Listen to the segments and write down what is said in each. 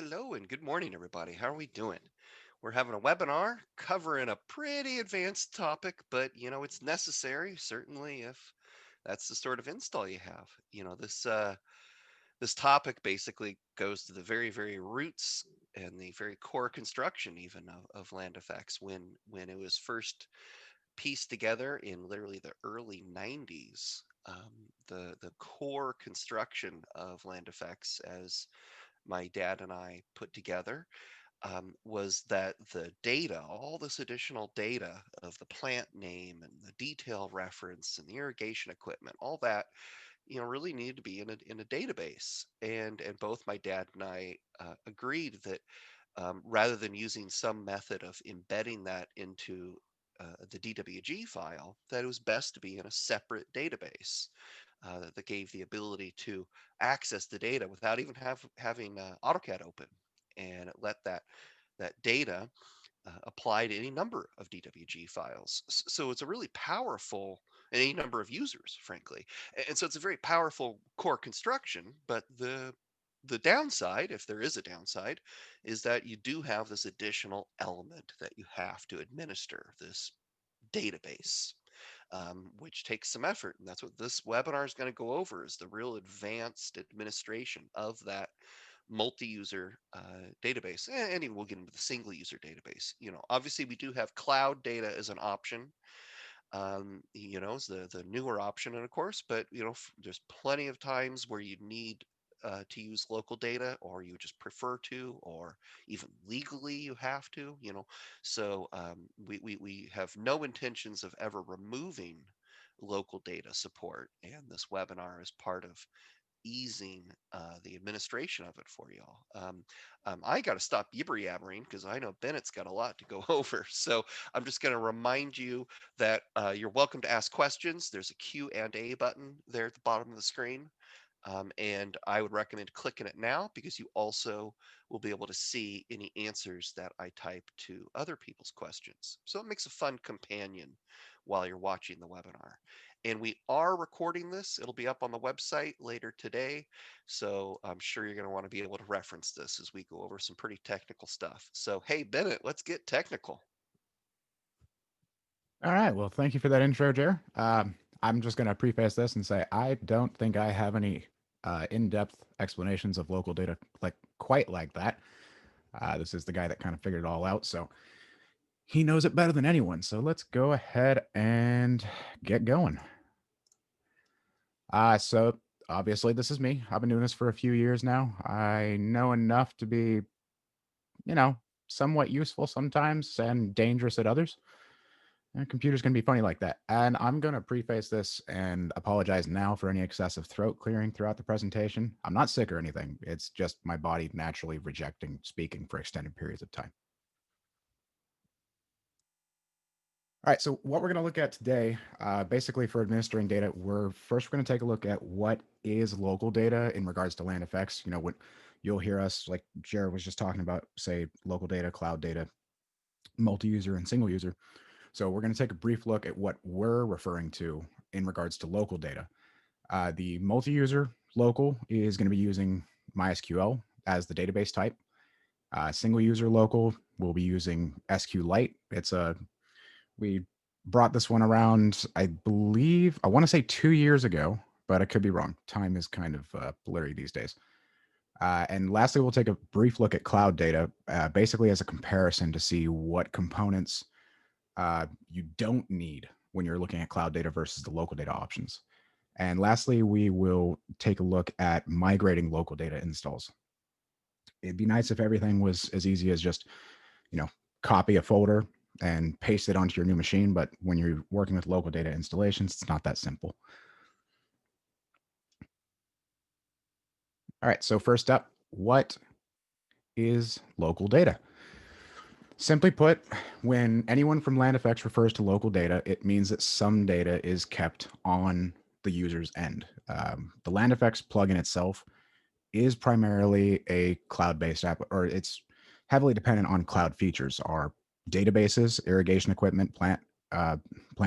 Hello and good morning, everybody. How are we doing? We're having a webinar covering a pretty advanced topic, but it's necessary, certainly, if that's the sort of install you have. This topic basically goes to the very roots and the very core construction even of land effects when it was first pieced together in literally the early 90s. The core construction of land effects as my dad and I put together was that the data, all this additional data of the plant name and the detail reference and the irrigation equipment, all that, really needed to be in a database. And both my dad and I agreed that rather than using some method of embedding that into the DWG file, that it was best to be in a separate database that gave the ability to access the data without even having AutoCAD open, and it let that data apply to any number of DWG files. So it's a really powerful, and any number of users, frankly. And so it's a very powerful core construction. But the downside, if there is a downside, is that you do have this additional element that you have to administer, this database, which takes some effort. And that's what this webinar is going to go over, is the real advanced administration of that multi-user database. And even we'll get into the single user database. Obviously we do have cloud data as an option. Is the newer option, and of course, but there's plenty of times where you need to use local data, or you just prefer to, or even legally you have to. So we have no intentions of ever removing local data support, and this webinar is part of easing the administration of it for y'all. I got to stop yibber yabbering because I know Bennett's got a lot to go over. So I'm just going to remind you that you're welcome to ask questions. There's a Q&A button there at the bottom of the screen. And I would recommend clicking it now, because you also will be able to see any answers that I type to other people's questions. So it makes a fun companion while you're watching the webinar. And we are recording this. It'll be up on the website later today. So I'm sure you're going to want to be able to reference this as we go over some pretty technical stuff. So, hey, Bennett, let's get technical. All right. Well, thank you for that intro, Jer. I'm just going to preface this and say I don't think I have any in-depth explanations of local data quite like that. This is the guy that kind of figured it all out, so he knows it better than anyone. So let's go ahead and get going. So obviously this is me. I've been doing this for a few years now. I know enough to be, you know, somewhat useful sometimes and dangerous at others. And computers can be funny like that. And I'm going to preface this and apologize now for any excessive throat clearing throughout the presentation. I'm not sick or anything. It's just my body naturally rejecting speaking for extended periods of time. All right, so what we're going to look at today, basically for administering data, we're going to take a look at what is local data in regards to land effects. You know, what you'll hear us, like Jared was just talking about, say local data, cloud data, multi-user, and single user. So we're going to take a brief look at what we're referring to in regards to local data. The multi-user local is going to be using MySQL as the database type. Single user local will be using SQLite. We brought this one around, I believe, I want to say 2 years ago, but I could be wrong. Time is kind of blurry these days. And lastly, we'll take a brief look at cloud data, basically as a comparison to see what components you don't need when you're looking at cloud data versus the local data options. And lastly, we will take a look at migrating local data installs. It'd be nice if everything was as easy as just, you know, copy a folder and paste it onto your new machine. But when you're working with local data installations, it's not that simple. All right, so first up, what is local data? Simply put, when anyone from Land Effects refers to local data, it means that some data is kept on the user's end. The Land Effects plugin itself is primarily a cloud-based app, or it's heavily dependent on cloud features. Our databases, irrigation equipment, plant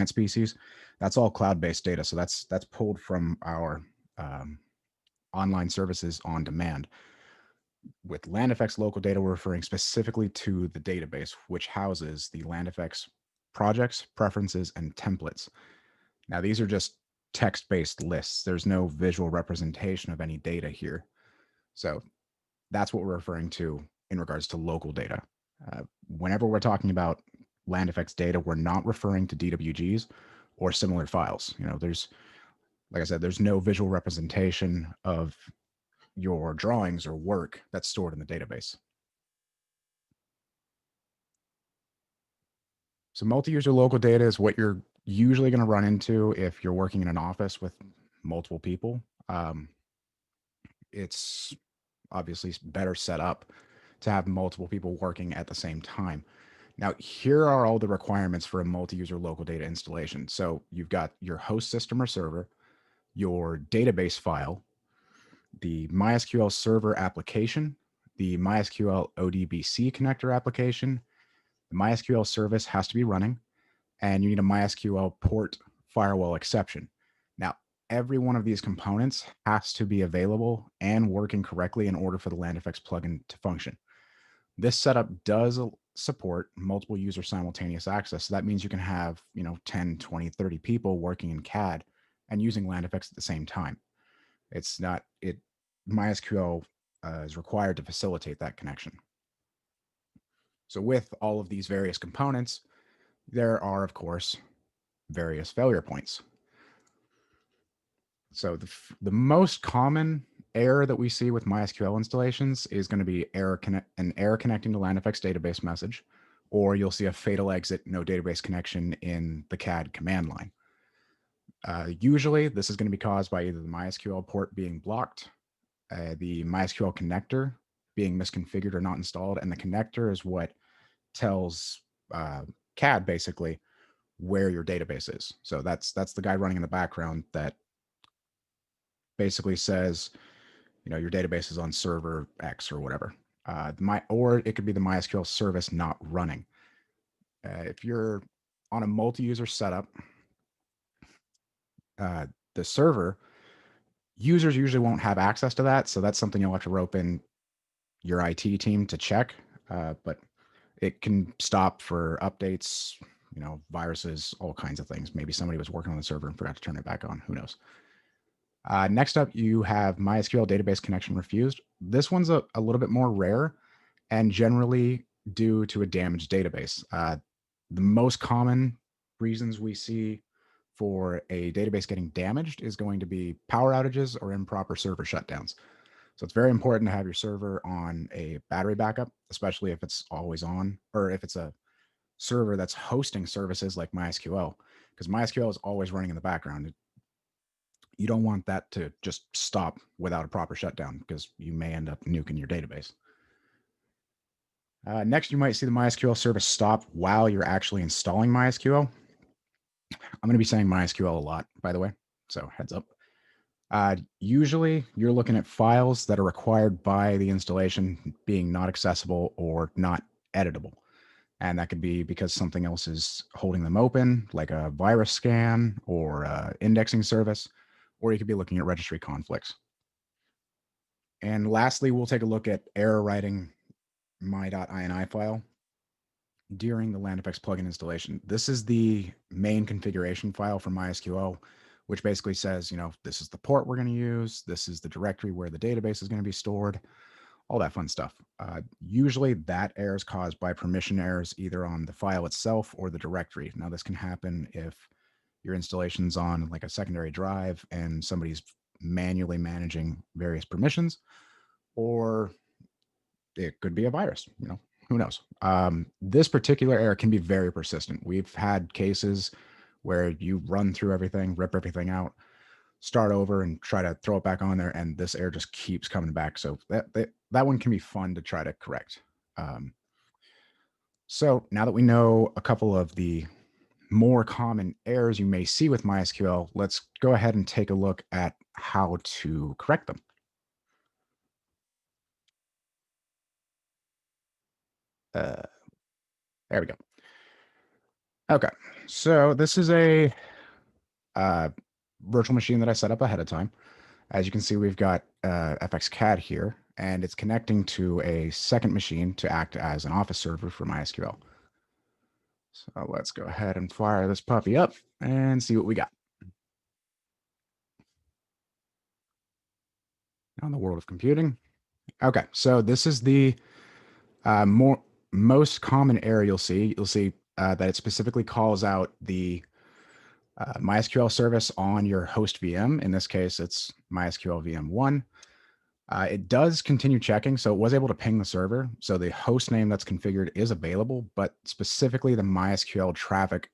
species, that's all cloud-based data. So that's pulled from our online services on demand. With LandFX local data, we're referring specifically to the database, which houses the LandFX projects, preferences, and templates. Now, these are just text based lists. There's no visual representation of any data here. So that's what we're referring to in regards to local data. Whenever we're talking about LandFX data, we're not referring to DWGs or similar files. There's, like I said, there's no visual representation of your drawings or work that's stored in the database. So multi-user local data is what you're usually going to run into if you're working in an office with multiple people. It's obviously better set up to have multiple people working at the same time. Now, here are all the requirements for a multi-user local data installation. So you've got your host system or server, your database file, the MySQL server application, the MySQL ODBC connector application. The MySQL service has to be running, and you need a MySQL port firewall exception. Now, every one of these components has to be available and working correctly in order for the LandFX plugin to function. This setup does support multiple user simultaneous access. So that means you can have, 10, 20, 30 people working in CAD and using LandFX at the same time. It's not, it, MySQL is required to facilitate that connection. So with all of these various components, there are, of course, various failure points. So the most common error that we see with MySQL installations is going to be an error connecting to LandFX database message, or you'll see a fatal exit, no database connection in the CAD command line. Usually, this is going to be caused by either the MySQL port being blocked, the MySQL connector being misconfigured or not installed, and the connector is what tells CAD basically where your database is. So that's the guy running in the background that basically says, your database is on server X or whatever. Or it could be the MySQL service not running. If you're on a multi-user setup, the server users usually won't have access to that, so that's something you'll have to rope in your IT team to check. But it can stop for updates, viruses, all kinds of things. Maybe somebody was working on the server and forgot to turn it back on. Who knows? Next up, you have MySQL database connection refused. This one's a little bit more rare and generally due to a damaged database. The most common reasons we see for a database getting damaged is going to be power outages or improper server shutdowns. So it's very important to have your server on a battery backup, especially if it's always on, or if it's a server that's hosting services like MySQL, because MySQL is always running in the background. You don't want that to just stop without a proper shutdown, because you may end up nuking your database. Next, you might see the MySQL service stop while you're actually installing MySQL. I'm going to be saying MySQL a lot, by the way, so heads up. Usually, you're looking at files that are required by the installation being not accessible or not editable. And that could be because something else is holding them open, like a virus scan or indexing service, or you could be looking at registry conflicts. And lastly, we'll take a look at error writing my.ini file during the LandFX plugin installation. This is the main configuration file for MySQL, which basically says, this is the port we're going to use, this is the directory where the database is going to be stored, all that fun stuff. Usually that error is caused by permission errors either on the file itself or the directory. Now, this can happen if your installation's on like a secondary drive and somebody's manually managing various permissions, or it could be a virus, who knows? This particular error can be very persistent. We've had cases where you run through everything, rip everything out, start over and try to throw it back on there, and this error just keeps coming back. So that one can be fun to try to correct. So now that we know a couple of the more common errors you may see with MySQL, let's go ahead and take a look at how to correct them. There we go. Okay, so this is a virtual machine that I set up ahead of time. As you can see, we've got FXCAD here, and it's connecting to a second machine to act as an office server for MySQL. So let's go ahead and fire this puppy up and see what we got. Now in the world of computing. Okay, so this is the most common error you'll see. You'll see that it specifically calls out the MySQL service on your host VM. In this case, it's MySQL VM1. It does continue checking, so it was able to ping the server. So the host name that's configured is available, but specifically the MySQL traffic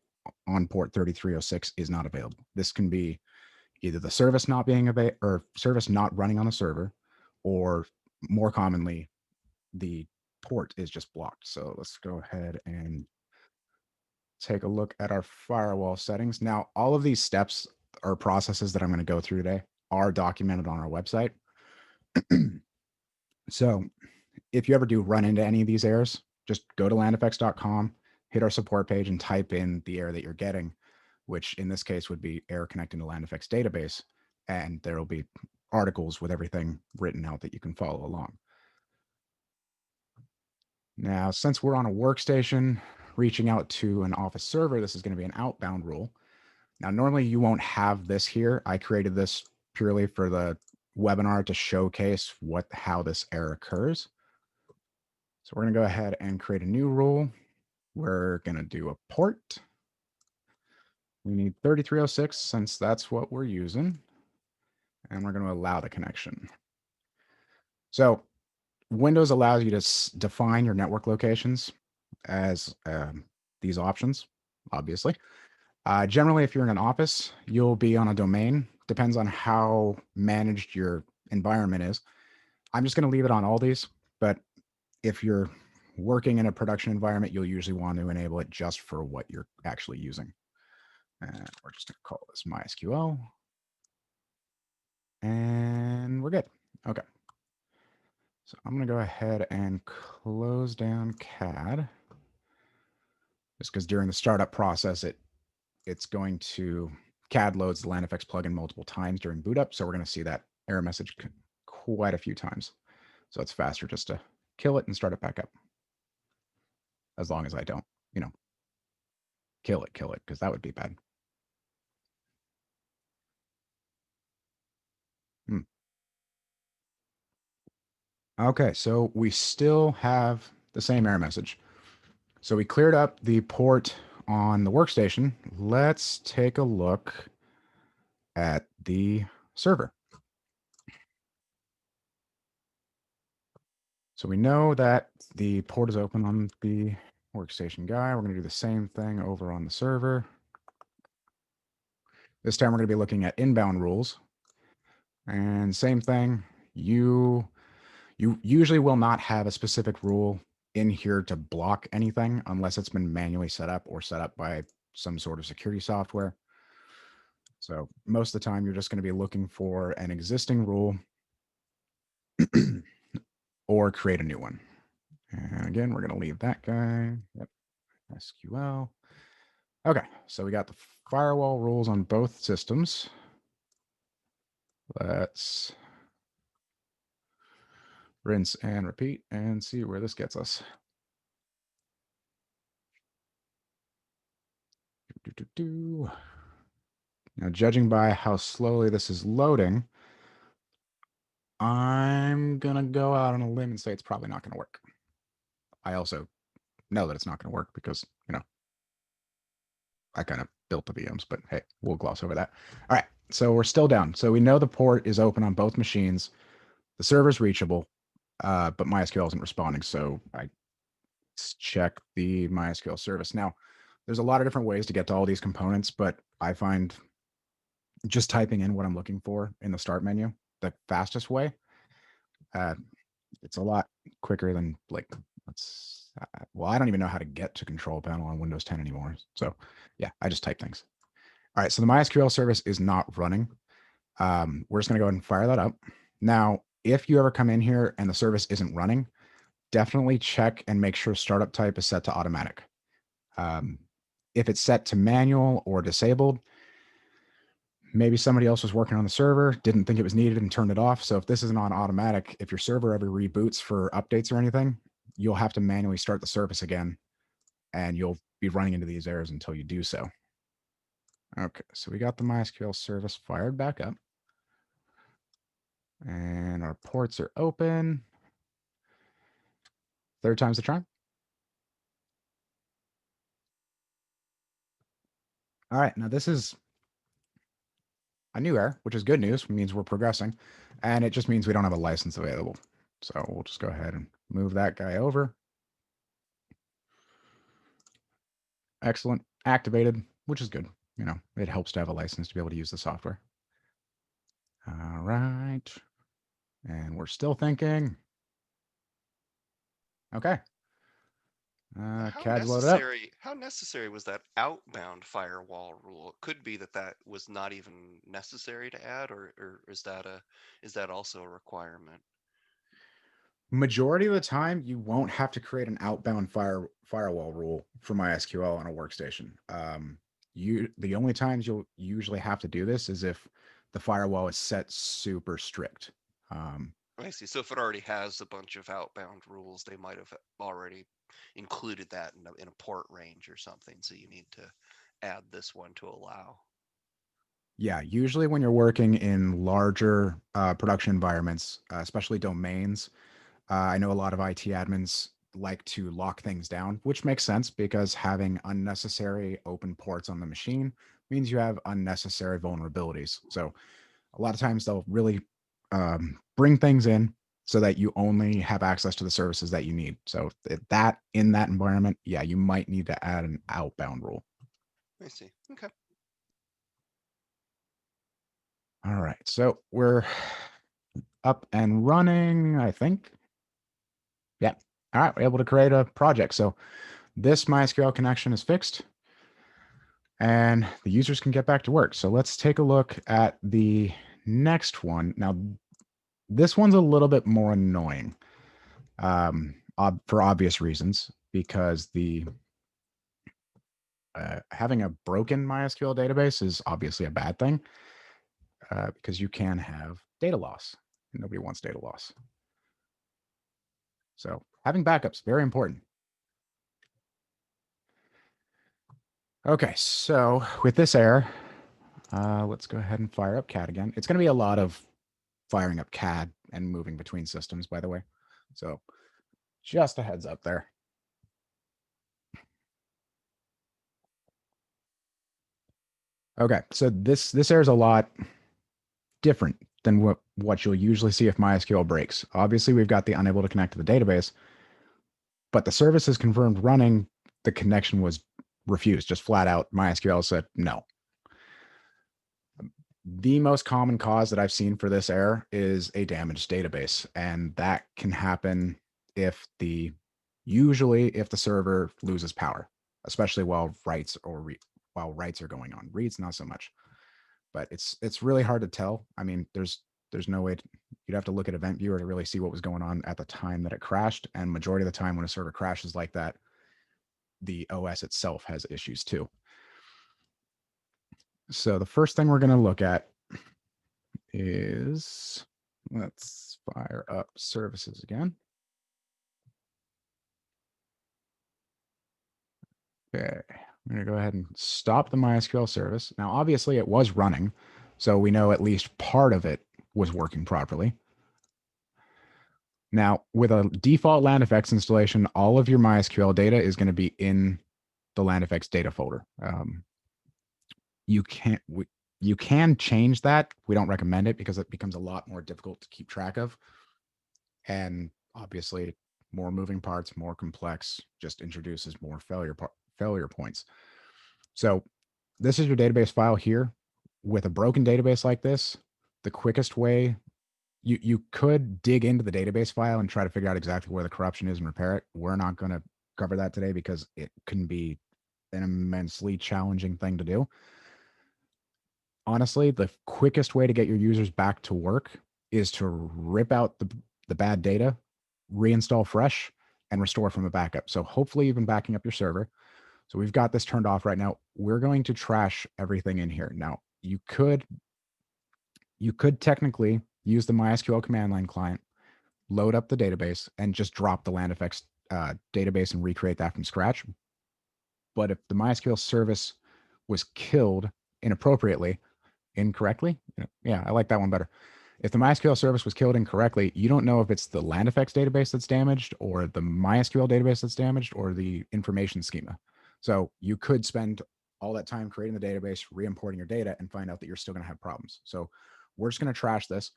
on port 3306 is not available. This can be either the service not being available or service not running on the server, or more commonly, the port is just blocked. So let's go ahead and take a look at our firewall settings. Now, all of these steps or processes that I'm going to go through today are documented on our website. So if you ever do run into any of these errors, just go to landeffects.com, hit our support page, and type in the error that you're getting, which in this case would be error connecting to LandEffects database. And there will be articles with everything written out that you can follow along. Now, since we're on a workstation reaching out to an office server, this is going to be an outbound rule. Now, normally you won't have this here. I created this purely for the webinar to showcase how this error occurs. So we're going to go ahead and create a new rule. We're going to do a port. We need 3306 since that's what we're using. And we're going to allow the connection. So Windows allows you to define your network locations as these options, obviously. Generally, if you're in an office, you'll be on a domain. Depends on how managed your environment is. I'm just going to leave it on all these, but if you're working in a production environment, you'll usually want to enable it just for what you're actually using. And we're just going to call this MySQL. And we're good. Okay. So I'm going to go ahead and close down CAD. Just because during the startup process, it's going to CAD loads the LandEffects plugin multiple times during boot up. So we're going to see that error message quite a few times. So it's faster just to kill it and start it back up. As long as I don't, kill it, because that would be bad. Okay, so we still have the same error message. So we cleared up the port on the workstation. Let's take a look at the server. So we know that the port is open on the workstation guy. We're going to do the same thing over on the server. This time we're going to be looking at inbound rules. And same thing, you usually will not have a specific rule in here to block anything unless it's been manually set up or set up by some sort of security software. So most of the time, you're just going to be looking for an existing rule or create a new one. And again, we're going to leave that guy. Yep. SQL. Okay, so we got the firewall rules on both systems. Let's rinse and repeat and see where this gets us. Now, judging by how slowly this is loading, I'm going to go out on a limb and say it's probably not going to work. I also know that it's not going to work because, I kind of built the VMs, but hey, we'll gloss over that. All right, so we're still down. So we know the port is open on both machines. The server's reachable, but MySQL isn't responding. So I check the MySQL service. Now, there's a lot of different ways to get to all these components, but I find just typing in what I'm looking for in the start menu the fastest way. It's a lot quicker than I don't even know how to get to control panel on Windows 10 anymore. So yeah, I just type things. All right, so the MySQL service is not running. We're just going to go ahead and fire that up. Now, if you ever come in here and the service isn't running, definitely check and make sure startup type is set to automatic. If it's set to manual or disabled, Maybe somebody else was working on the server, didn't think it was needed and turned it off. So if this isn't on automatic, if your server ever reboots for updates or anything, you'll have to manually start the service again, and you'll be running into these errors until you do so. Okay, so we got the MySQL service fired back up, and our ports are open. Third time's the charm. All right, now this is a new error, which is good news. It means we're progressing, and it just means we don't have a license available. So we'll just go ahead and move that guy over. Excellent. Activated, which is good. You know, it helps to have a license to be able to use the software. All right. And we're still thinking. Okay. Now, how CAD's loaded up. necessary was that outbound firewall rule? It could be that that was not even necessary to add, or is that also a requirement? Majority of the time, you won't have to create an outbound firewall rule for MySQL on a workstation. The only times you'll usually have to do this is if the firewall is set super strict. Um, I see. So if it already has a bunch of outbound rules, they might have already included that in a port range or something. So you need to add this one to allow. Yeah, usually when you're working in larger production environments, especially domains, I know a lot of IT admins like to lock things down, which makes sense because having unnecessary open ports on the machine means you have unnecessary vulnerabilities. So a lot of times they'll really bring things in so that you only have access to the services that you need. So that in that environment, yeah, you might need to add an outbound rule. I see. Okay. All right, so we're up and running, I think. Yeah. All right, we're able to create a project. So this MySQL connection is fixed and the users can get back to work. So let's take a look at the next one. Now, this one's a little bit more annoying for obvious reasons because the having a broken MySQL database is obviously a bad thing because you can have data loss. Nobody wants data loss. So having backups, very important. Okay, so with this error, let's go ahead and fire up CAD again. It's going to be a lot of firing up CAD and moving between systems, by the way. So just a heads up there. Okay, so this error is a lot different than what you'll usually see if MySQL breaks. Obviously, we've got the unable to connect to the database, but the service is confirmed running. The connection was refused, just flat out. MySQL said no. The most common cause that I've seen for this error is a damaged database, and that can happen if usually if the server loses power, especially while while writes are going on. Reads not so much, but it's really hard to tell. I mean, there's no way you'd have to look at Event Viewer to really see what was going on at the time that it crashed. And majority of the time when a server crashes like that, the OS itself has issues too. So the first thing we're going to look at is, let's fire up services again. Okay, I'm going to go ahead and stop the MySQL service. Now, obviously it was running, so we know at least part of it was working properly. Now, with a default LandFX installation, all of your MySQL data is going to be in the LandFX data folder. You can't you can change that. We don't recommend it because it becomes a lot more difficult to keep track of, and obviously, more moving parts, more complex, just introduces more failure points. So, this is your database file here. With a broken database like this, the quickest way you could dig into the database file and try to figure out exactly where the corruption is and repair it. We're not going to cover that today because it can be an immensely challenging thing to do. Honestly, the quickest way to get your users back to work is to rip out the bad data, reinstall fresh, and restore from a backup. So hopefully you've been backing up your server. So we've got this turned off right now. We're going to trash everything in here. Now, you could you could technically use the MySQL command line client, load up the database, and just drop the LandFX database and recreate that from scratch. But if the MySQL service was killed inappropriately, incorrectly, yeah, I like that one better. If the MySQL service was killed incorrectly, you don't know if it's the LandFX database that's damaged, or the MySQL database that's damaged, or the information schema. So you could spend all that time creating the database, re-importing your data, and find out that you're still going to have problems. So we're just going to trash this.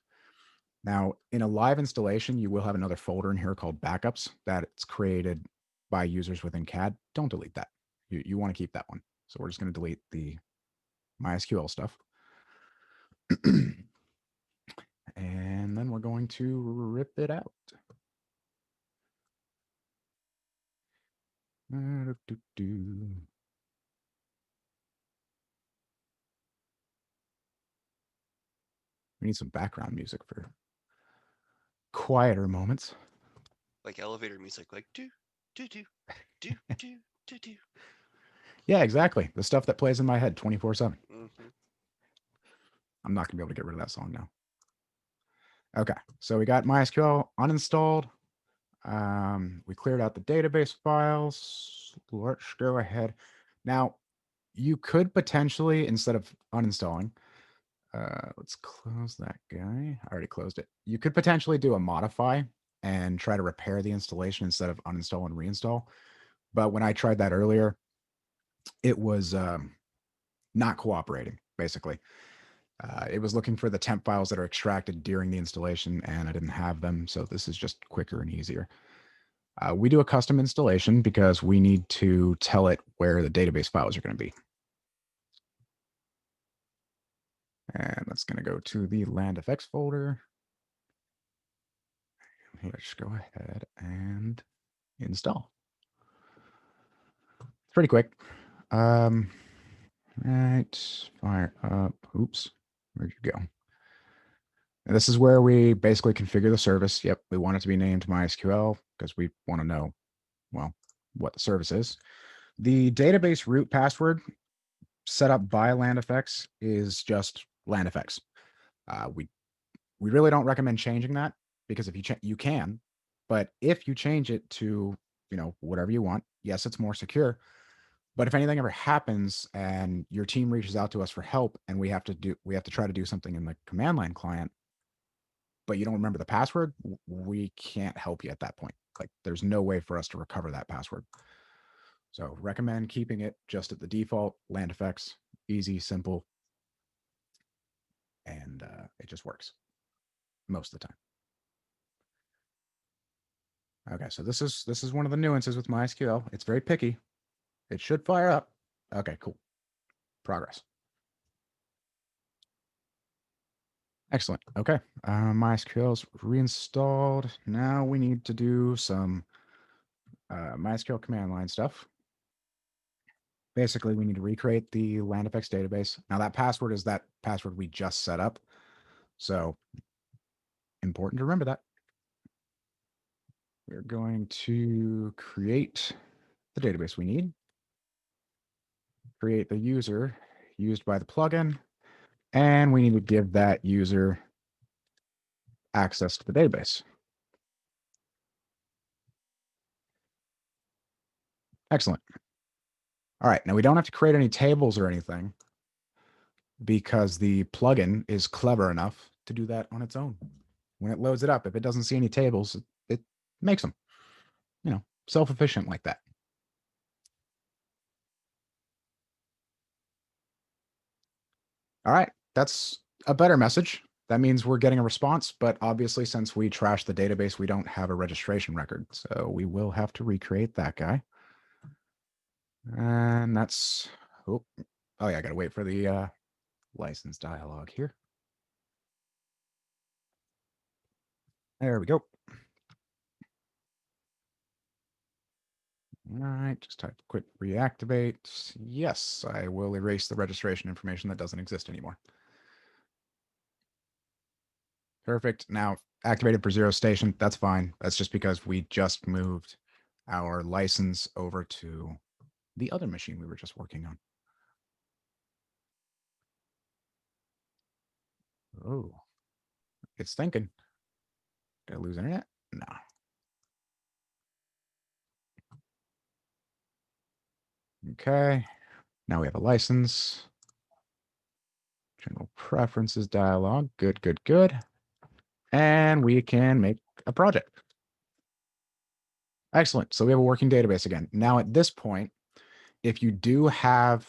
Now, in a live installation, you will have another folder in here called backups that it's created by users within CAD. Don't delete that. You want to keep that one. So we're just going to delete the MySQL stuff. And then we're going to rip it out. We need some background music for quieter moments. Like elevator music, like do do do do do do do. Yeah, exactly. The stuff that plays in my head 24/7. Mm-hmm. I'm not going to be able to get rid of that song now. Okay, so we got MySQL uninstalled. We cleared out the database files. Let's go ahead. Now, you could potentially, instead of uninstalling, let's close that guy. I already closed it. You could potentially do a modify and try to repair the installation instead of uninstall and reinstall. But when I tried that earlier, it was not cooperating, basically. It was looking for the temp files that are extracted during the installation, and I didn't have them. So this is just quicker and easier. We do a custom installation because we need to tell it where the database files are going to be. And that's going to go to the LandFX folder. Let's go ahead and install. It's pretty quick. Right, fire up. Oops, where'd you go? And this is where we basically configure the service. Yep, we want it to be named MySQL because we want to know, well, what the service is. The database root password set up by LandFX is just LandFX. We really don't recommend changing that because if you can, but if you change it to whatever you want, yes, it's more secure. But if anything ever happens and your team reaches out to us for help and we have to try to do something in the command line client, but you don't remember the password, we can't help you at that point. Like there's no way for us to recover that password. So recommend keeping it just at the default LandFX, easy, simple, and it just works most of the time. Okay, so this is one of the nuances with MySQL. It's very picky. It should fire up. Okay, cool. Progress. Excellent. Okay, MySQL's reinstalled. Now we need to do some MySQL command line stuff. Basically, we need to recreate the LandFX database. Now that password is that password we just set up. So important to remember that. We're going to create the database we need, create the user used by the plugin, and we need to give that user access to the database. Excellent. All right, now we don't have to create any tables or anything because the plugin is clever enough to do that on its own. When it loads it up, if it doesn't see any tables, it makes them, self-efficient like that. All right, that's a better message. That means we're getting a response, but obviously since we trashed the database, we don't have a registration record. So we will have to recreate that guy. And that's, oh yeah, I gotta wait for the license dialog here. There we go. All right, just type quick reactivate. Yes, I will erase the registration information that doesn't exist anymore. Perfect. Now activated for zero station. That's fine. That's just because we just moved our license over to the other machine we were just working on. Oh, it's thinking. Did I lose internet? No. Okay. Now we have a license. General preferences dialog. Good, good, good. And we can make a project. Excellent. So we have a working database again. Now at this point, if you do have,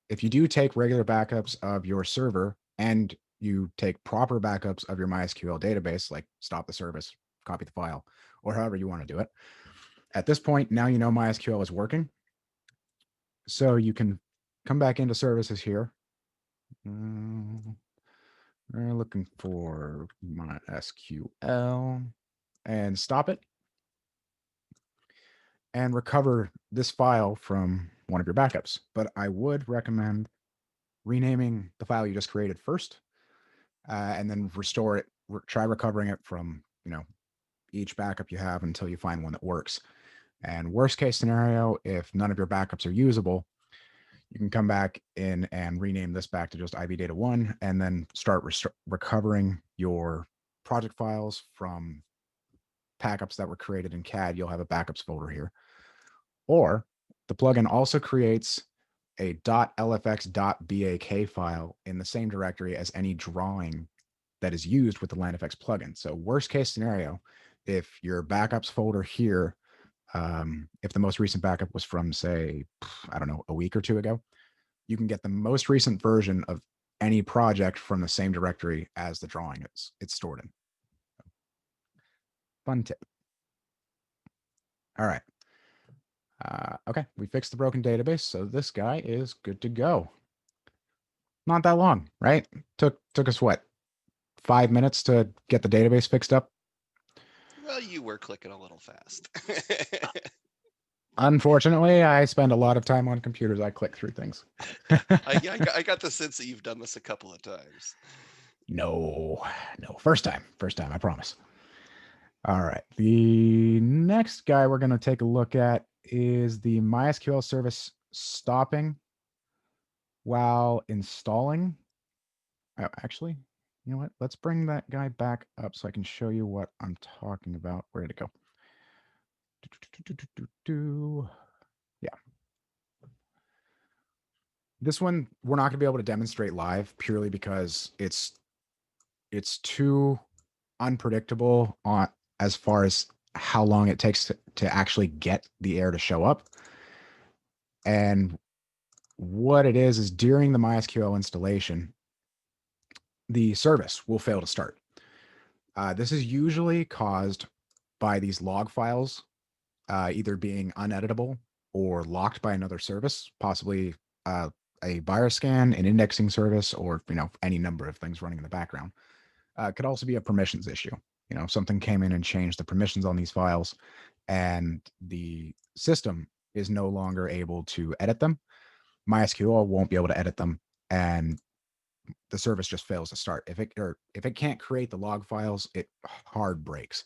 if you do take regular backups of your server and you take proper backups of your MySQL database, like stop the service, copy the file, or however you want to do it, at this point, now you know MySQL is working. So you can come back into services here. We're looking for MySQL and stop it and recover this file from one of your backups. But I would recommend renaming the file you just created first, and then restore it. Try recovering it from each backup you have until you find one that works. And worst case scenario, if none of your backups are usable, you can come back in and rename this back to just IV data 1 and then start recovering your project files from backups that were created in CAD. You'll have a backups folder here. Or the plugin also creates a .lfx.bak file in the same directory as any drawing that is used with the LandFX plugin. So worst case scenario, if your backups folder here, if the most recent backup was from, say, I don't know, a week or two ago, you can get the most recent version of any project from the same directory as the drawing it's stored in. Fun tip. All right. Okay, we fixed the broken database, so this guy is good to go. Not that long, right? Took us what, 5 minutes to get the database fixed up? Well, you were clicking a little fast. Unfortunately, I spend a lot of time on computers. I click through things. I got the sense that you've done this a couple of times. No, no, first time, I promise. All right, the next guy we're going to take a look at is the MySQL service stopping while installing. Oh, actually, you know what? Let's bring that guy back up so I can show you what I'm talking about. Where did it go? Yeah. This one we're not going to be able to demonstrate live purely because it's too unpredictable on as far as how long it takes to actually get the error to show up. And what it is during the MySQL installation, the service will fail to start. This is usually caused by these log files either being uneditable or locked by another service, possibly a virus scan, an indexing service, or any number of things running in the background. It could also be a permissions issue. Something came in and changed the permissions on these files, and the system is no longer able to edit them. MySQL won't be able to edit them, and the service just fails to start. If it can't create the log files, it hard breaks.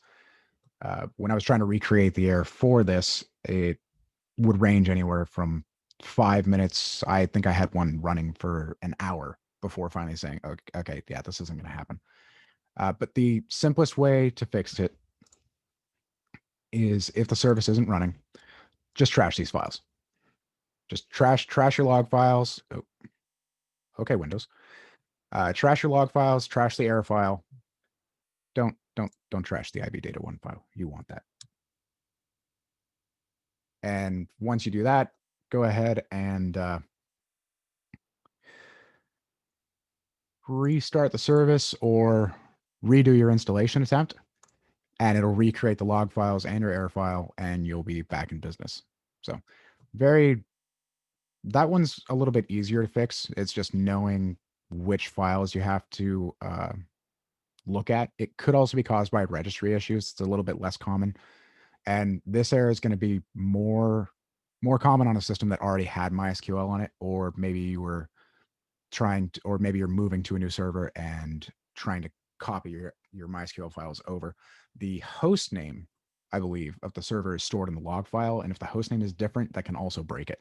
When I was trying to recreate the error for this, it would range anywhere from 5 minutes. I think I had one running for an hour before finally saying, okay, yeah, this isn't going to happen. But the simplest way to fix it is if the service isn't running, just trash these files. Just trash your log files. Oh, okay, Windows. Trash your log files. Trash the error file. Don't trash the IV data 1 file. You want that. And once you do that, go ahead and restart the service or redo your installation attempt, and it'll recreate the log files and your error file, and you'll be back in business. So very, that one's a little bit easier to fix. It's just knowing which files you have to look at. It could also be caused by registry issues. It's a little bit less common. And this error is going to be more common on a system that already had MySQL on it, or maybe you were or maybe you're moving to a new server and trying to copy your MySQL files over. The host name, I believe, of the server is stored in the log file, and if the host name is different, that can also break it.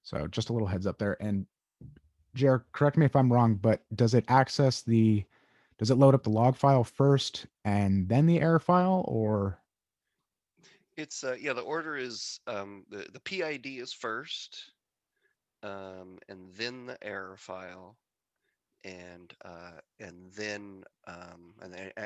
So just a little heads up there. And Jer, correct me if I'm wrong, but does it load up the log file first and then the error file, or It's yeah, the order is the PID is first, and then the error file, and then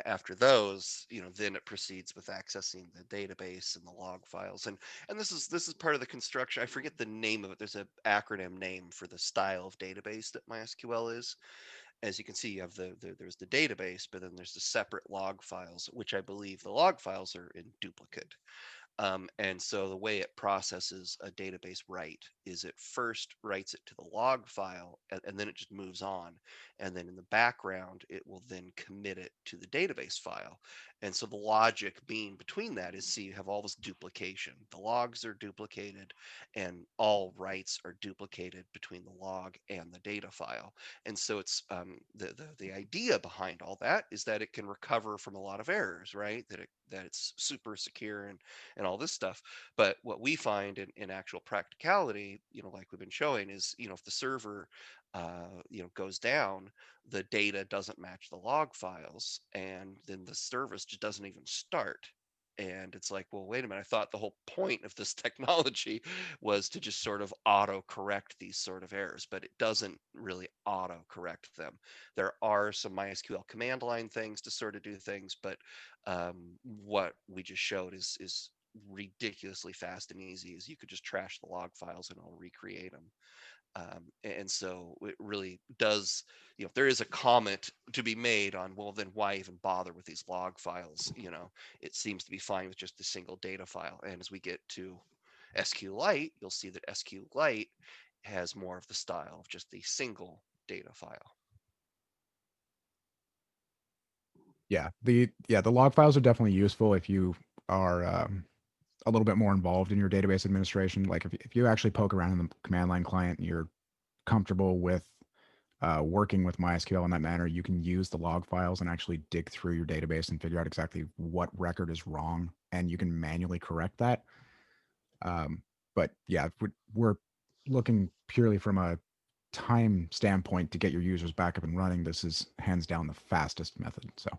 after those, then it proceeds with accessing the database and the log files. And this is part of the construction. I forget the name of it. There's an acronym name for the style of database that MySQL is. As you can see, you have there's the database, but then there's the separate log files, which I believe the log files are in duplicate. And so the way it processes a database write is it first writes it to the log file, and then it just moves on. And then in the background, it will then commit it to the database file. And so the logic being between that is, see, you have all this duplication. The logs are duplicated, and all writes are duplicated between the log and the data file. And so it's the idea behind all that is that it can recover from a lot of errors, right? That it's super secure and all this stuff. But what we find in actual practicality, like we've been showing, is if the server goes down, the data doesn't match the log files, and then the service just doesn't even start. And it's like, well, wait a minute. I thought the whole point of this technology was to just sort of auto correct these sort of errors, but it doesn't really auto correct them. There are some MySQL command line things to sort of do things, but what we just showed is ridiculously fast and easy. Is you could just trash the log files and it'll recreate them. And so it really does, there is a comment to be made on, well, then why even bother with these log files? It seems to be fine with just a single data file. And as we get to SQLite, you'll see that SQLite has more of the style of just the single data file. the log files are definitely useful if you are a little bit more involved in your database administration. Like if you actually poke around in the command line client and you're comfortable with working with MySQL in that manner, you can use the log files and actually dig through your database and figure out exactly what record is wrong, and you can manually correct that. But yeah, we're looking purely from a time standpoint to get your users back up and running. This is hands down the fastest method. So,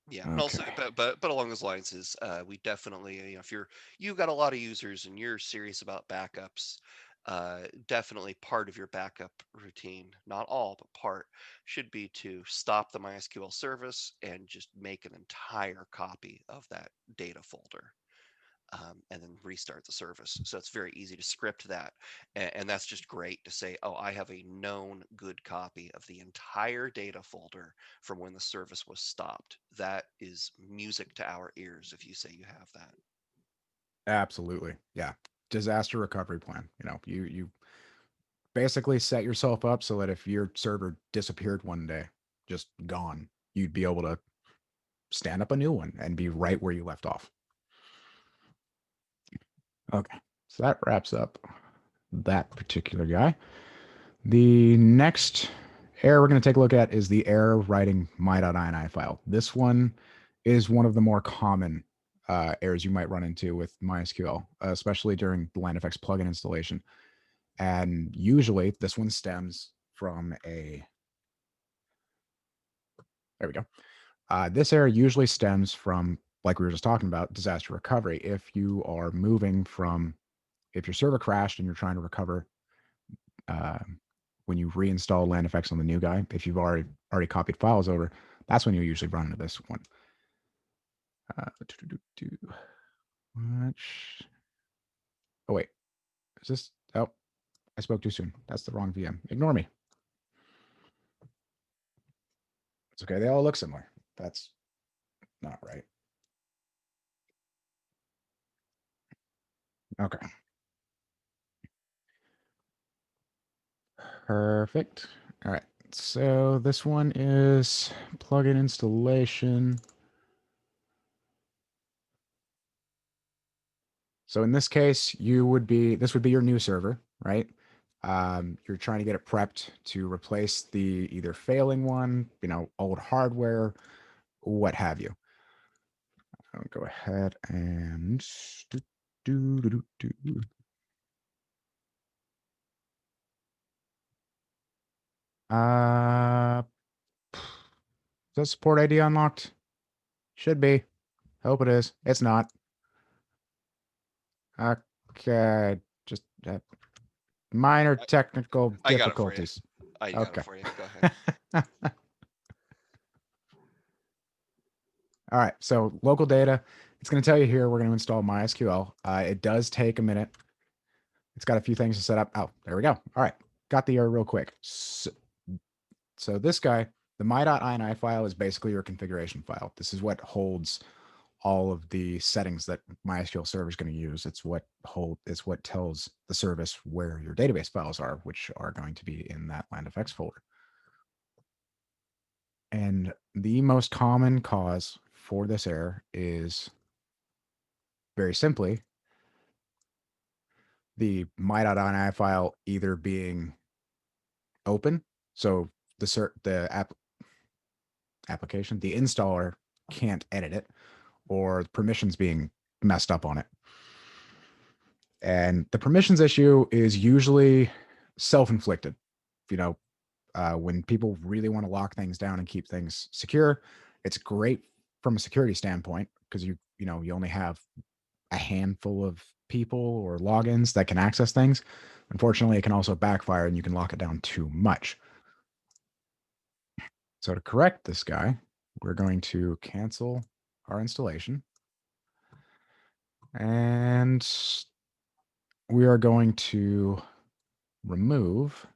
Yeah, and also, okay. but along those lines is we definitely, if you've got a lot of users and you're serious about backups, definitely part of your backup routine, not all but part, should be to stop the MySQL service and just make an entire copy of that data folder, and then restart the service. So it's very easy to script that. And that's just great to say, oh, I have a known good copy of the entire data folder from when the service was stopped. That is music to our ears if you say you have that. Absolutely. Yeah. Disaster recovery plan. You basically set yourself up so that if your server disappeared one day, just gone, you'd be able to stand up a new one and be right where you left off. Okay. So that wraps up that particular guy. The next error we're going to take a look at is the error writing my.ini file. This one is one of the more common errors you might run into with MySQL, especially during the LandFX plugin installation. And usually this one stems from there we go. This error usually stems from, like we were just talking about, disaster recovery. If your server crashed and you're trying to recover uh, when you reinstall LandFX on the new guy, if you've already copied files over, that's when you usually run into this one. Uh, Which, oh wait, is this? Oh, I spoke too soon. That's the wrong VM. Ignore me. It's okay. They all look similar. That's not right. Okay. Perfect. All right. So this one is plugin installation. So in this case, this would be your new server, right? You're trying to get it prepped to replace the either failing one, old hardware, what have you. I'll go ahead and do, do. Uh, does support ID unlocked? Should be. Hope it is. It's not. Okay, just minor I, technical I got it for you. difficulties. I got it Okay. for you. Go ahead. All right, so local data. It's going to tell you here we're going to install MySQL. It does take a minute. It's got a few things to set up. Oh, there we go. All right, got the error real quick. So this guy, the my.ini file is basically your configuration file. This is what holds all of the settings that MySQL server is going to use. It's what tells the service where your database files are, which are going to be in that landfx folder. And the most common cause for this error is very simply the my.ini file either being open, so the application, the installer can't edit it, or permissions being messed up on it. And the permissions issue is usually self-inflicted. You know, when people really want to lock things down and keep things secure, it's great from a security standpoint because you only have a handful of people or logins that can access things. Unfortunately, it can also backfire and you can lock it down too much. So to correct this guy, we're going to cancel our installation and we are going to remove,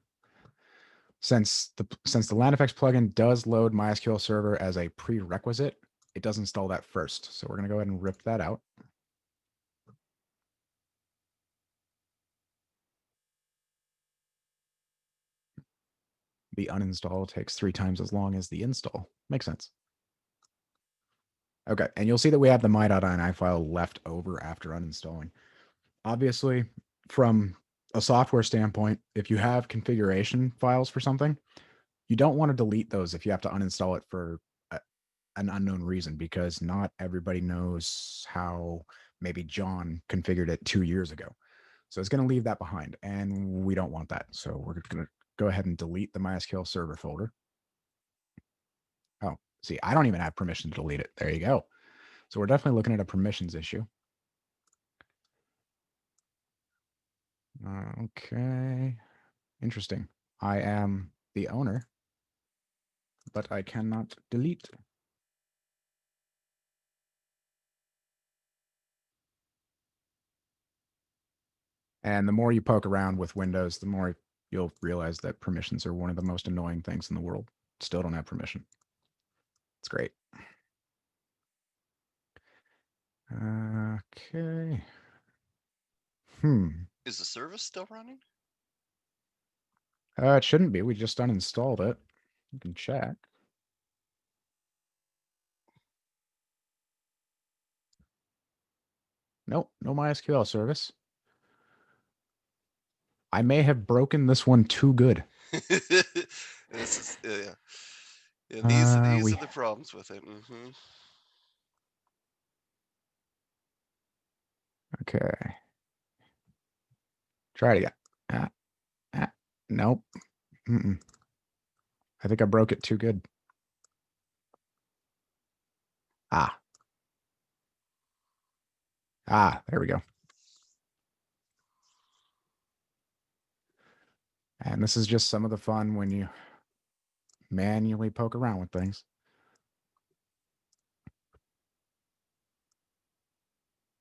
since the LandFX plugin does load MySQL Server as a prerequisite, it does install that first. So we're going to go ahead and rip that out. The uninstall takes 3 times as long as the install. Makes sense. Okay, and you'll see that we have the my.ini file left over after uninstalling. Obviously, from a software standpoint, if you have configuration files for something, you don't want to delete those if you have to uninstall it for an unknown reason, because not everybody knows how maybe John configured it 2 years ago. So it's going to leave that behind, and we don't want that. So we're going to go ahead and delete the MySQL server folder. Oh, see, I don't even have permission to delete it. There you go. So we're definitely looking at a permissions issue. Okay. Interesting. I am the owner, but I cannot delete. And the more you poke around with Windows, the more you'll realize that permissions are one of the most annoying things in the world. Still don't have permission. It's great. Okay. Hmm. Is the service still running? It shouldn't be. We just uninstalled it. You can check. Nope, no MySQL service. I may have broken this one too good. This is yeah. Yeah, these are We the problems with it. okay. Try it again. Ah, ah, nope. Mm-mm. I think I broke it too good. Ah, there we go. And this is just some of the fun when you manually poke around with things.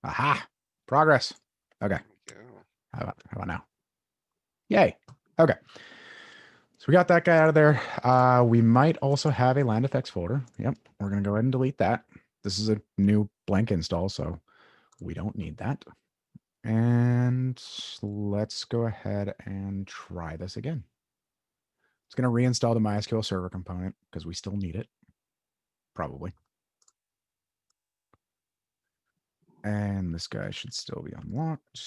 Aha! Progress. Okay. There we go. How about now? Yay. Okay. So we got that guy out of there. We might also have a LandFX folder. Yep. We're going to go ahead and delete that. This is a new blank install, so we don't need that. And let's go ahead and try this again. It's going to reinstall the MySQL server component because we still need it, probably. And this guy should still be unlocked.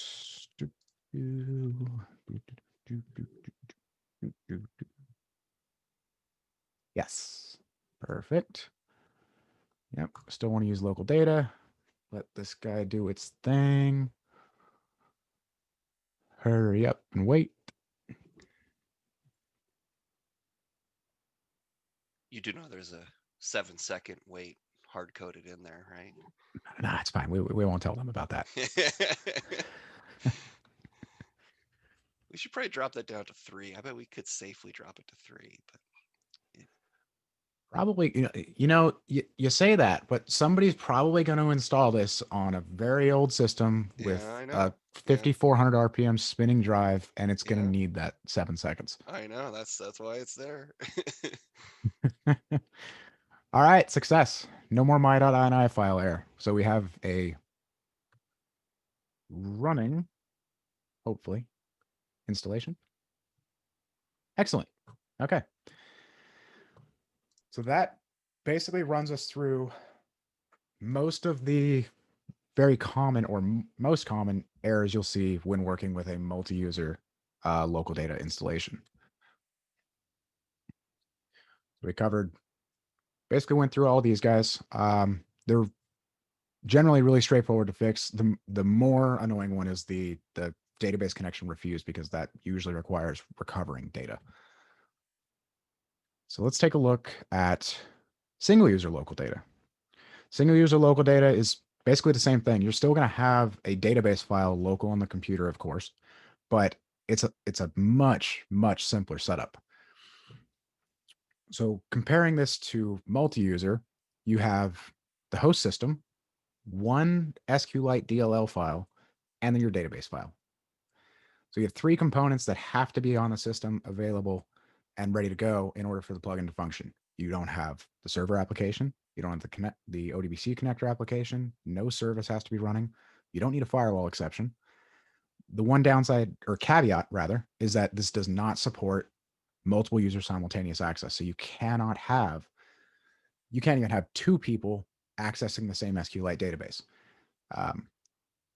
Yes. Perfect. Yep. Still want to use local data. Let this guy do its thing. Hurry up and wait. You do know there's a 7-second wait hard coded in there, right? Nah, it's fine. We won't tell them about that. We should probably drop that down to 3. I bet we could safely drop it to 3, but Probably, you say that, but somebody's probably going to install this on a very old system yeah, with I a know. Yeah, 5,400 RPM spinning drive, and it's going to yeah, need that 7 seconds. I know. That's why it's there. All right, success. No more my.ini file error. So we have a running, hopefully, installation. Excellent. Okay. So that basically runs us through most of the very common or most common errors you'll see when working with a multi-user local data installation. We covered, basically went through all these guys. They're generally really straightforward to fix. The more annoying one is the database connection refused, because that usually requires recovering data. So let's take a look at single user local data. Single user local data is basically the same thing. You're still going to have a database file local on the computer, of course, but it's a much simpler setup. So comparing this to multi-user, you have the host system, one SQLite DLL file, and then your database file. So you have three components that have to be on the system, available and ready to go in order for the plugin to function. You don't have the server application. You don't have the ODBC connector application. No service has to be running. You don't need a firewall exception. The one downside, or caveat rather, is that this does not support multiple user simultaneous access. So you can't even have two people accessing the same SQLite database. Um,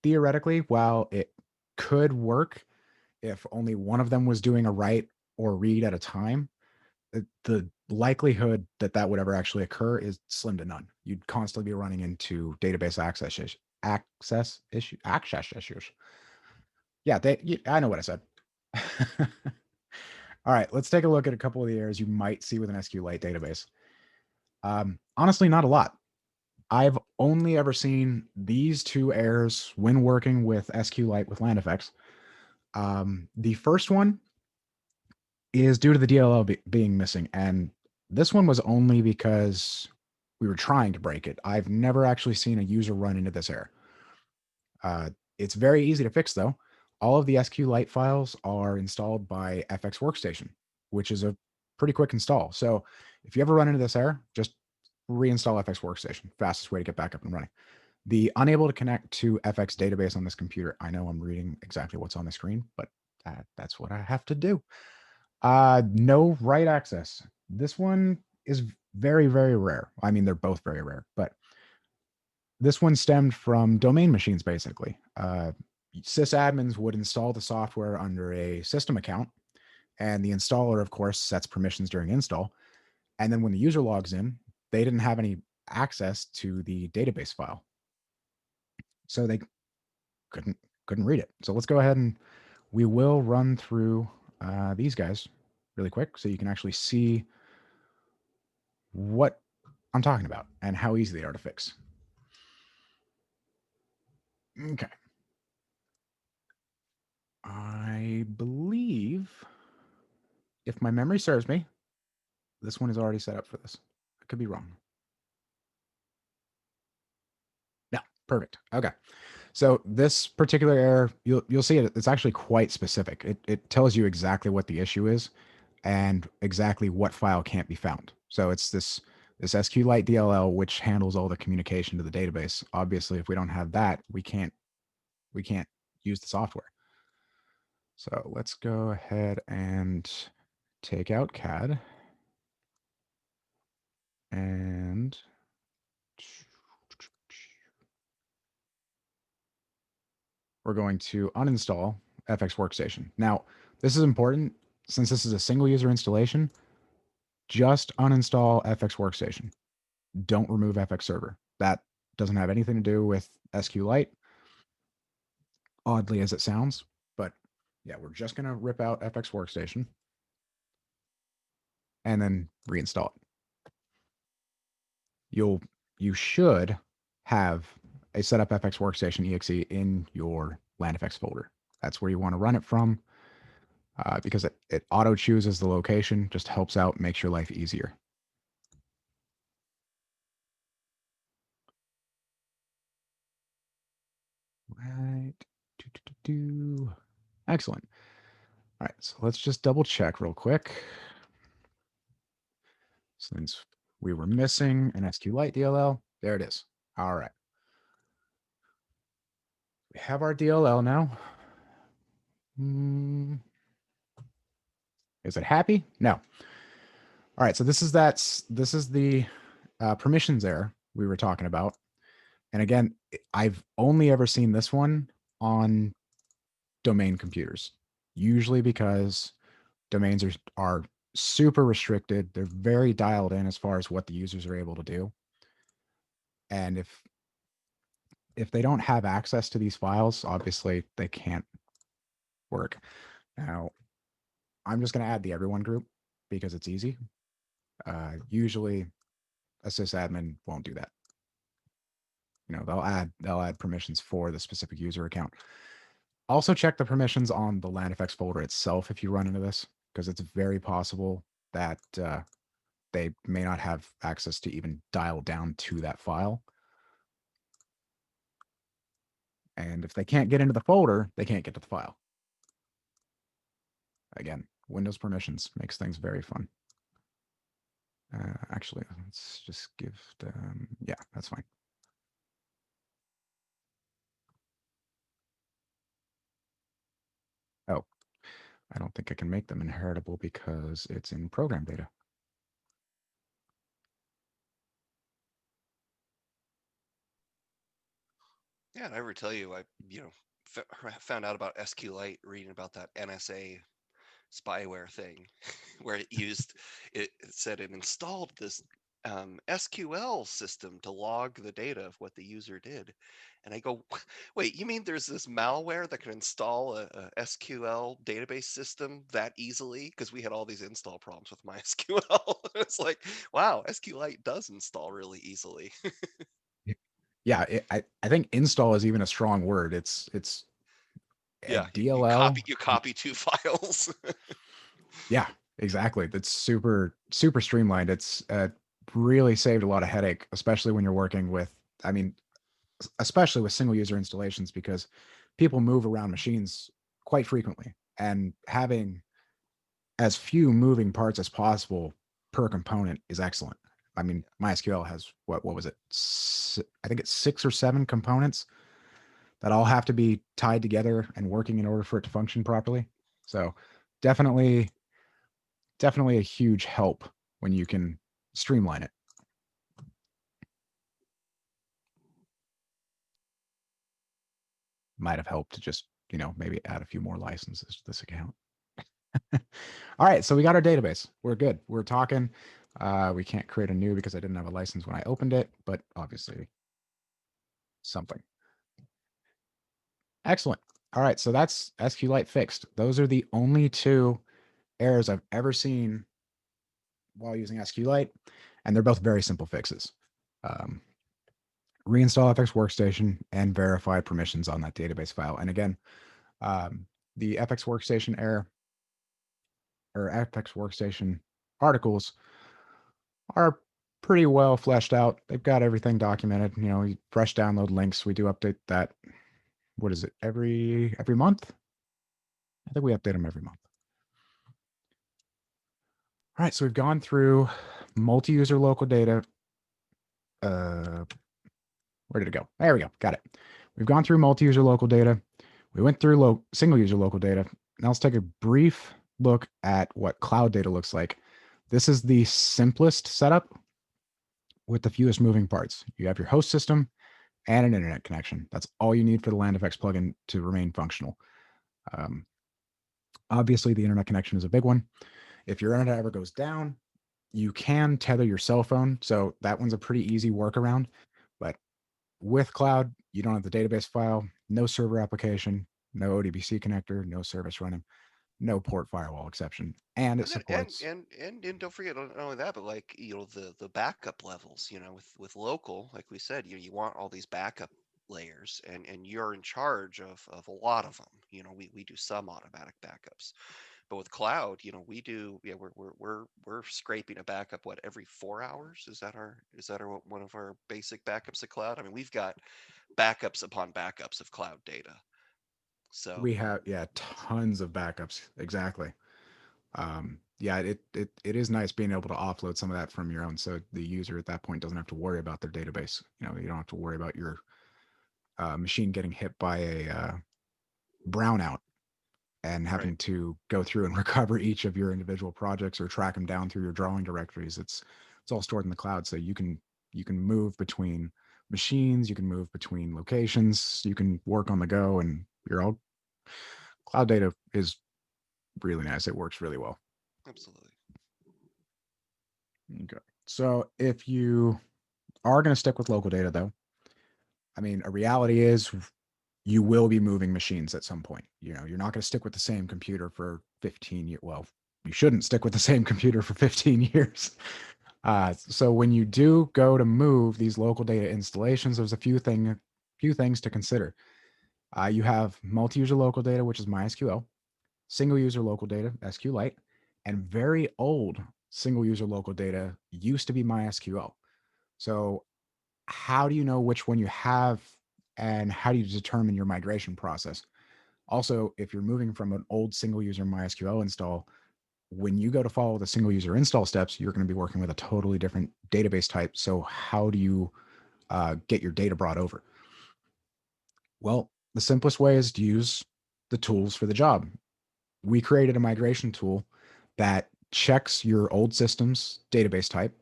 Theoretically, while it could work if only one of them was doing a write or read at a time, the likelihood that that would ever actually occur is slim to none. You'd constantly be running into database access issues. Yeah, I know what I said. All right, let's take a look at a couple of the errors you might see with an SQLite database. Honestly, not a lot. I've only ever seen these two errors when working with SQLite with LandFX. The first one is due to the DLL being missing, and this one was only because we were trying to break it. I've never actually seen a user run into this error. It's very easy to fix, though. All of the SQLite files are installed by FX Workstation, which is a pretty quick install. So if you ever run into this error, just reinstall FX Workstation. Fastest way to get back up and running. The unable to connect to FX database on this computer. I know I'm reading exactly what's on the screen, but that's what I have to do. No write access. This one is very rare. I mean, they're both very rare, but this one stemmed from domain machines, basically. Sysadmins would install the software under a system account, and the installer, of course, sets permissions during install. And then when the user logs in, they didn't have any access to the database file, so they couldn't couldn't read it. So let's go ahead and we will run through these guys really quick, so you can actually see what I'm talking about and how easy they are to fix. Okay. I believe, if my memory serves me, this one is already set up for this. I could be wrong. Yeah, perfect. Okay. So this particular error, you'll see it. It's actually quite specific. It tells you exactly what the issue is and exactly what file can't be found. So it's this SQLite DLL, which handles all the communication to the database. Obviously, if we don't have that, we can't use the software. So let's go ahead and take out CAD, and we're going to uninstall FX Workstation. Now, this is important since this is a single user installation. Just uninstall FX Workstation. Don't remove FX Server. That doesn't have anything to do with SQLite, oddly as it sounds. But yeah, we're just going to rip out FX Workstation and then reinstall it. you'll you should have a setup FX workstation exe in your LandFX folder. That's where you want to run it from, because it auto chooses the location, just helps out, makes your life easier. Right. Excellent. All right, so let's just double check real quick. Since we were missing an SQLite DLL, there it is. All right. We have our DLL now. Mm, is it happy? No. All right, so this is the permissions error we were talking about. And again, I've only ever seen this one on domain computers, usually because domains are super restricted. They're very dialed in as far as what the users are able to do. And if they don't have access to these files, obviously they can't work. Now, I'm just going to add the everyone group because it's easy. Usually a sysadmin won't do that. They'll add permissions for the specific user account. Also check the permissions on the LandFX folder itself if you run into this, because it's very possible that they may not have access to even dial down to that file. And if they can't get into the folder, they can't get to the file. Again, Windows permissions makes things very fun. Actually, let's just give them, yeah, that's fine. Oh, I don't think I can make them inheritable because it's in program data. Yeah, and I ever tell you, found out about SQLite reading about that NSA spyware thing, where it said it installed this SQL system to log the data of what the user did, and I go, wait, you mean there's this malware that can install a SQL database system that easily? Because we had all these install problems with MySQL. It's like, wow, SQLite does install really easily. Yeah, I think install is even a strong word. It's a Yeah, you copy DLL. you copy two files. Yeah, exactly. That's super streamlined. It's really saved a lot of headache, especially when you're working with, I mean, especially with single user installations, because people move around machines quite frequently, and having as few moving parts as possible per component is excellent. I mean, MySQL has what was it? I think it's 6 or 7 components that all have to be tied together and working in order for it to function properly. So definitely, definitely a huge help when you can streamline it. Might have helped to just, maybe add a few more licenses to this account. All right, so we got our database. We're good. We're talking. We can't create a new because I didn't have a license when I opened it, but obviously something. Excellent. All right, so that's SQLite fixed. Those are the only 2 errors I've ever seen while using SQLite, and they're both very simple fixes. Um, Reinstall FX Workstation and verify permissions on that database file. And again, the FX Workstation error or FX Workstation articles are pretty well fleshed out. They've got everything documented. Fresh download links. We do update that. What is it? Every month? I think we update them every month. All right, so we've gone through multi-user local data. Where did it go? There we go. Got it. We've gone through multi-user local data. We went through single-user local data. Now let's take a brief look at what cloud data looks like. This is the simplest setup with the fewest moving parts. You have your host system and an internet connection. That's all you need for the LandFX plugin to remain functional. Um, Obviously, the internet connection is a big one. If your internet ever goes down, you can tether your cell phone. So that one's a pretty easy workaround. But with cloud, you don't have the database file, no server application, no ODBC connector, no service running. no port firewall exception, and it And then supports. and don't forget not only that, but like the backup levels, with local, like we said, you want all these backup layers, and you're in charge of a lot of them. We do some automatic backups, but with cloud, we do, yeah, we're scraping a backup what every 4 hours. Is that our one of our basic backups of cloud? I mean, we've got backups upon backups of cloud data. So We have, yeah, tons of backups. Exactly. Yeah, it is nice being able to offload some of that from your own, so the user at that point doesn't have to worry about their database. You don't have to worry about your machine getting hit by a brownout and right, having to go through and recover each of your individual projects or track them down through your drawing directories. It's all stored in the cloud, so you can move between machines, you can move between locations, you can work on the go, and your all cloud data is really nice. It works really well. absolutely, Okay. So if you are going to stick with local data, though, I mean, a reality is you will be moving machines at some point. You're not going to stick with the same computer for 15 years. Well, you shouldn't stick with the same computer for 15 years. So when you do go to move these local data installations, there's few things to consider. You have multi-user local data, which is MySQL, single user local data, SQLite, and very old single user local data used to be MySQL. So how do you know which one you have, and how do you determine your migration process? Also, if you're moving from an old single user MySQL install, when you go to follow the single user install steps, you're going to be working with a totally different database type. So, how do you get your data brought over? Well, the simplest way is to use the tools for the job. We created a migration tool that checks your old system's database type,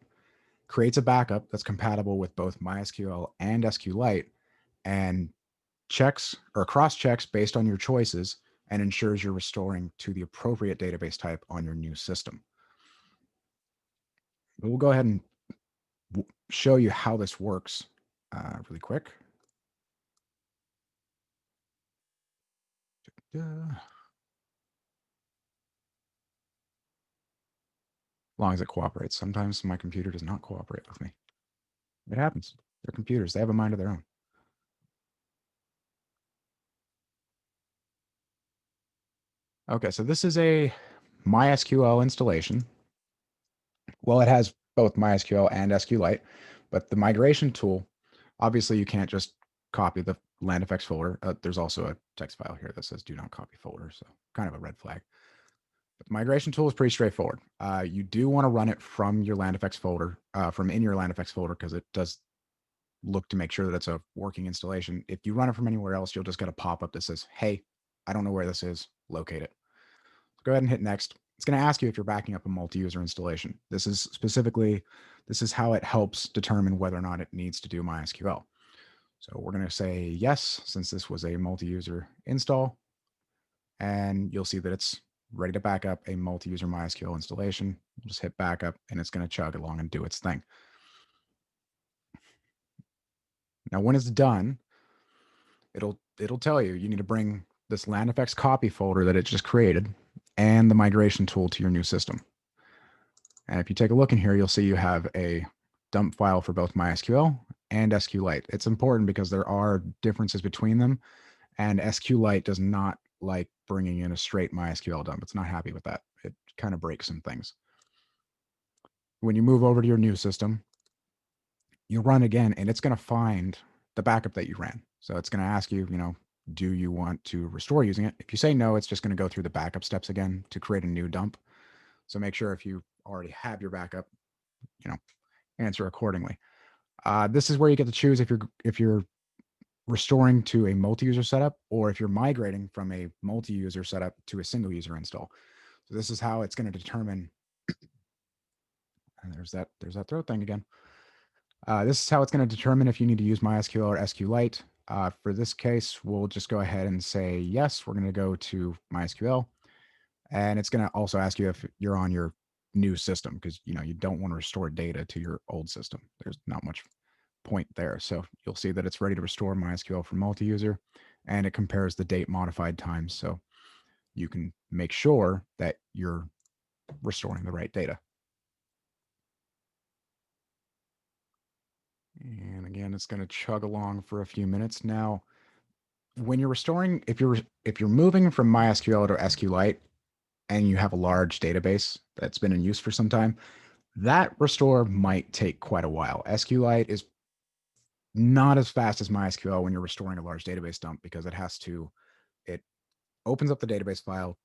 creates a backup that's compatible with both MySQL and SQLite, and checks or cross checks based on your choices and ensures you're restoring to the appropriate database type on your new system. But we'll go ahead and show you how this works really quick. As long as it cooperates. Sometimes my computer does not cooperate with me. It happens. They're computers, they have a mind of their own. Okay, so this is a MySQL installation. Well, it has both MySQL and SQLite, but the migration tool, obviously, you can't just copy the land effects folder. There's also a text file here that says do not copy folder, so kind of a red flag. But the migration tool is pretty straightforward. You do want to run it from your land effects folder, from in your land effects folder, because it does look to make sure that it's a working installation. If you run it from anywhere else, you'll just get a pop up that says, hey, I don't know where this is, locate it. Go ahead and hit next. It's going to ask you if you're backing up a multi-user installation. This is how it helps determine whether or not it needs to do MySQL. So we're going to say yes, since this was a multi-user install, and you'll see that it's ready to back up a multi-user MySQL installation. We'll just hit backup, and it's going to chug along and do its thing. Now, when it's done, it'll tell you you need to bring this land effects copy folder that it just created and the migration tool to your new system. And if you take a look in here, you'll see you have a dump file for both MySQL and SQLite. It's important because there are differences between them, and SQLite does not like bringing in a straight MySQL dump. It's not happy with that. It kind of breaks some things. When you move over to your new system, you run again, and it's going to find the backup that you ran. So it's going to ask you, do you want to restore using it? If you say no, it's just going to go through the backup steps again to create a new dump. So make sure if you already have your backup, you know, answer accordingly. This is where you get to choose if you're restoring to a multi-user setup or if you're migrating from a multi-user setup to a single user install. So this is how it's going to determine. And there's that throat thing again. This is how it's going to determine if you need to use MySQL or SQLite. For this case, we'll just go ahead and say yes. We're going to go to MySQL, and it's going to also ask you if you're on your new system because you don't want to restore data to your old system. There's not much point there. So you'll see that it's ready to restore MySQL for multi-user, and it compares the date modified times. So you can make sure that you're restoring the right data. And again, it's going to chug along for a few minutes. Now, when you're restoring, if you're moving from MySQL to SQLite and you have a large database that's been in use for some time, that restore might take quite a while. SQLite is not as fast as MySQL when you're restoring a large database dump because it opens up the database file,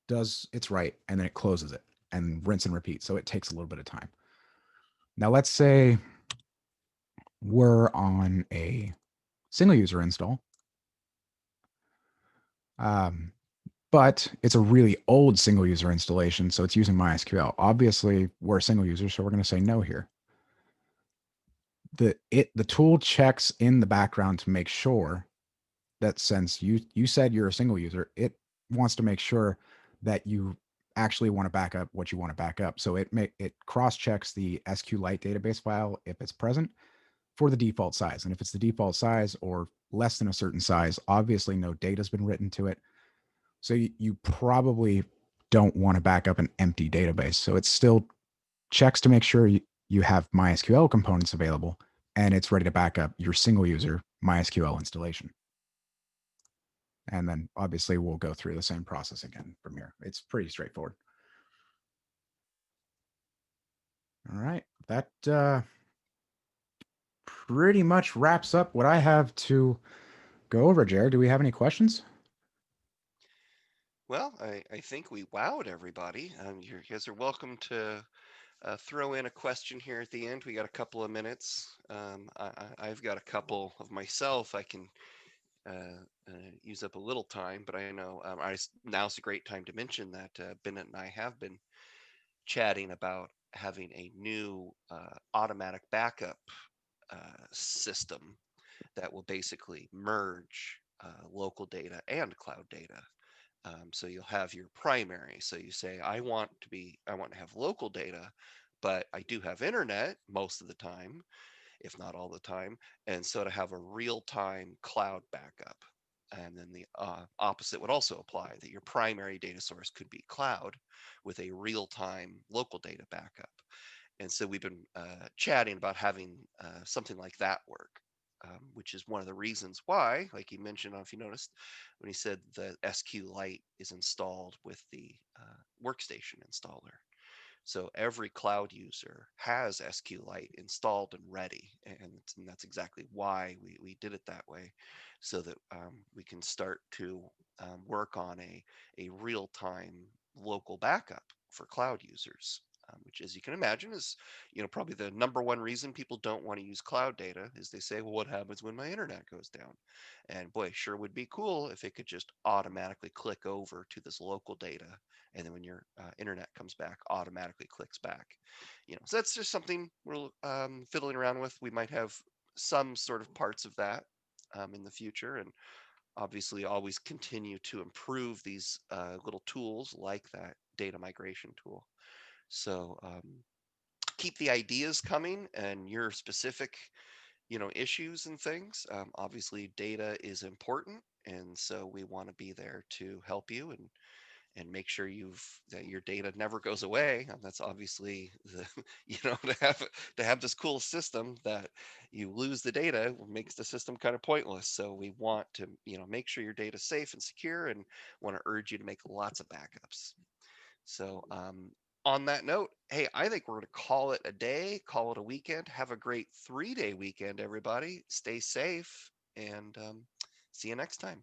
does its right, and then it closes it and rinse and repeat. So it takes a little bit of time. Now, let's say we're on a single user install, um, but it's a really old single user installation. So it's using MySQL. Obviously, we're a single user, so we're going to say no here. The tool checks in the background to make sure that since you said you're a single user, it wants to make sure that you actually want to back up what you want to back up. So it cross checks the SQLite database file if it's present for the default size, and if it's the default size or less than a certain size, obviously no data has been written to it. So you probably don't want to back up an empty database. So it still checks to make sure you have MySQL components available and it's ready to back up your single user MySQL installation. And then obviously we'll go through the same process again from here. It's pretty straightforward. All right. That pretty much wraps up what I have to go over, Jared. Do we have any questions? Well, I think we wowed everybody. You guys are welcome to throw in a question here at the end. We got a couple of minutes. I've got a couple of myself. I can use up a little time, but I know now's a great time to mention that Bennett and I have been chatting about having a new automatic backup system that will basically merge local data and cloud data. So you'll have your primary. So you say, I want to have local data, but I do have internet most of the time, if not all the time. And so to have a real time cloud backup. And then the opposite would also apply that your primary data source could be cloud with a real time local data backup. And so we've been chatting about having something like that work, which is one of the reasons why, like you mentioned, I don't know if you noticed, when he said the SQLite is installed with the workstation installer. So every cloud user has SQLite installed and ready, and that's exactly why we did it that way, so that we can start to work on a real-time local backup for cloud users. Which, as you can imagine, is probably the number one reason people don't want to use cloud data is they say, well, what happens when my internet goes down? And boy, sure would be cool if it could just automatically click over to this local data, and then when your internet comes back, automatically clicks back. So that's just something we're fiddling around with. We might have some sort of parts of that in the future, and obviously always continue to improve these little tools like that data migration tool. So keep the ideas coming and your specific issues and things. Obviously data is important, and so we want to be there to help you and make sure that your data never goes away. And that's obviously the to have this cool system that you lose the data makes the system kind of pointless. So we want to make sure your data is safe and secure, and want to urge you to make lots of backups. So on that note, hey, I think we're going to call it a day, call it a weekend. Have a great 3-day weekend, everybody. Stay safe, and see you next time.